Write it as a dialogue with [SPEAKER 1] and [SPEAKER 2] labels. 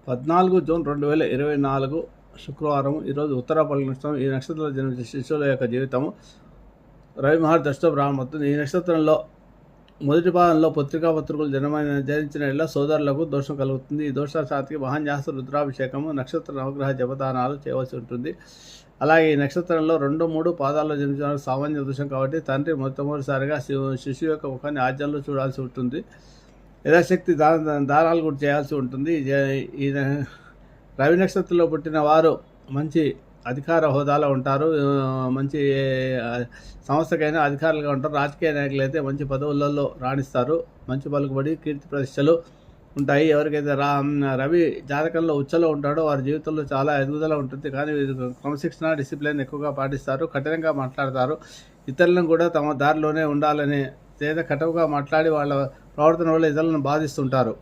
[SPEAKER 1] 14 June 2024 శుక్రవారం. ఈరోజు ఉత్తర పల్లి నక్షత్రం. ఈ నక్షత్రంలో జన్మించిన శిశువుల యొక్క జీవితము రవి మహర్దశతో ప్రారంభమవుతుంది. ఈ నక్షత్రంలో మొదటి పాదంలో పత్రికలు జనించిన ఇలా సోదరులకు దోషం కలుగుతుంది. ఈ దోషాశాంతికి మహాన్యాస రుద్రాభిషేకము, నక్షత్ర నవగ్రహ జపదానాలు చేయవలసి ఉంటుంది. అలాగే ఈ నక్షత్రంలో 2, 3 పాదాల్లో జన్మించిన సామాన్య దోషం కాబట్టి తండ్రి మొట్టమొదటిసారిగా శిశువు యొక్క ముఖాన్ని ఆజ్ఞంలో చూడాల్సి ఉంటుంది. యథాశక్తి దానాలు కూడా చేయాల్సి ఉంటుంది. ఈ రవి నక్షత్రంలో పుట్టిన వారు మంచి అధికార హోదాలో ఉంటారు. మంచి సంస్థకైనా అధికారులుగా ఉంటారు. రాజకీయ నాయకులు అయితే మంచి పదవులలో రాణిస్తారు. మంచి పలుకుబడి, కీర్తి ప్రతిష్టలు ఉంటాయి. ఎవరికైతే రవి జాతకంలో ఉచ్చలో ఉంటాడో వారి జీవితంలో చాలా ఎదుగుదల ఉంటుంది. కానీ వీరు క్రమశిక్షణ, డిసిప్లిన్ ఎక్కువగా పాటిస్తారు. కఠినంగా మాట్లాడతారు. ఇతరులను కూడా తమ దారిలోనే ఉండాలనే లేదా కటువుగా మాట్లాడి వాళ్ళ ప్రవర్తన వల్ల ఇతరులను బాధిస్తుంటారు.